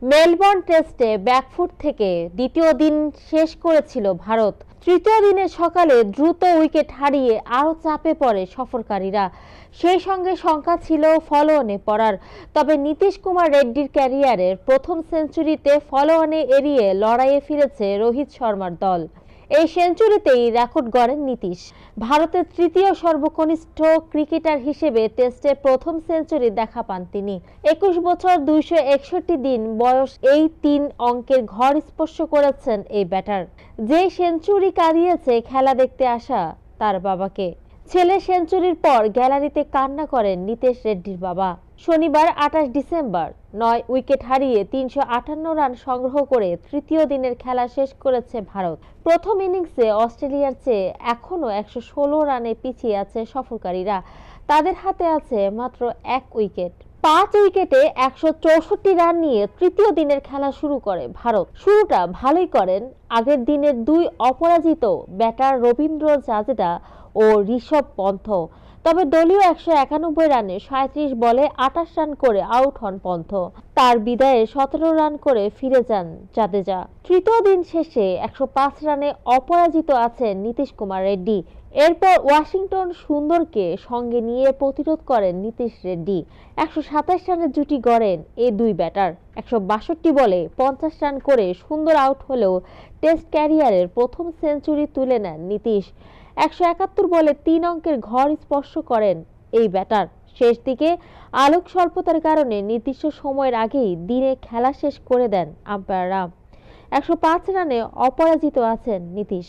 Melbourne টেস্টে back foot থেকে দ্বিতীয় দিন শেষ করেছিল ভারত। তৃতীয় দিনের সকালে দ্রুত উইকেট হারিয়ে আরও চাপে পড়ে সফরকারীরা। সেই সঙ্গে শঙ্কা ছিল ফলো অনে পড়ার। তবে নীতিশ কুমার রেড্ডির ক্যারিয়ারের প্রথম সেঞ্চুরিতে ফলো অনে এড়িয়ে লড়াইয়ে ফিরেছে রোহিত শর্মার দল। এই সেঞ্চুরিতেই রেকর্ড গড়েন নীতিশ। ভারতের তৃতীয় সর্বকনিষ্ঠ ক্রিকেটার হিসেবে টেস্টে প্রথম সেঞ্চুরি দেখা পান তিনি। 21 বছর 261 দিন বয়স এই 3 অঙ্কের ঘর স্পর্শ করেছেন এই ব্যাটার, যে সেঞ্চুরি কাঁদিয়েছে খেলা দেখতে আসা তার বাবাকে। ছেলে সেঞ্চুরির পর গ্যালারিতে কান্না করেন নীতিশ রেড্ডির বাবা। শনিবার 28 ডিসেম্বর 9 উইকেট হারিয়ে 358 রান সংগ্রহ করে তৃতীয় দিনের খেলা শেষ করেছে ভারত। প্রথম ইনিংসে অস্ট্রেলিয়ার চেয়ে এখনও 116 রানে পিছিয়ে আছে সফরকারীরা। তাদের হাতে আছে মাত্র 1 উইকেট। 5 উইকেটে 164 রান নিয়ে তৃতীয় দিনের খেলা শুরু করে ভারত। শুরুটা ভালোই করেন আগের দিনের 2 অপরাজিত ব্যাটার রবীন্দ্র জাদেজা ও ঋষভ পন্থ। তবে দলীয় 191 রানে 37 বলে 28 রান করে আউট হন পন্থ। তার বিদায়ে 17 রান করে ফিরে যান জাদেজা। তৃতীয় দিন শেষে 105 রানে অপরাজিত আছেন নীতিশ কুমার রেড্ডি। এরপর ওয়াশিংটন সুন্দরকে সঙ্গে নিয়ে প্রতিরোধ করেন নীতিশ রেড্ডি। 127 রানের জুটি গড়েন এই দুই ব্যাটার। 162 বলে 50 রান করে সুন্দর আউট হলেও টেস্ট ক্যারিয়ারের প্রথম সেঞ্চুরি তুলে নেন নীতিশ। 171 বলে 3 অঙ্কের ঘর স্পর্শ করেন এই ব্যাটার। শেষ দিকে আলোক স্বল্পতার কারণে নির্দিষ্ট সময়ের আগেই দিনে খেলা শেষ করে দেন আম্পায়াররা। 105 রানে অপরাজিত আছেন নীতিশ।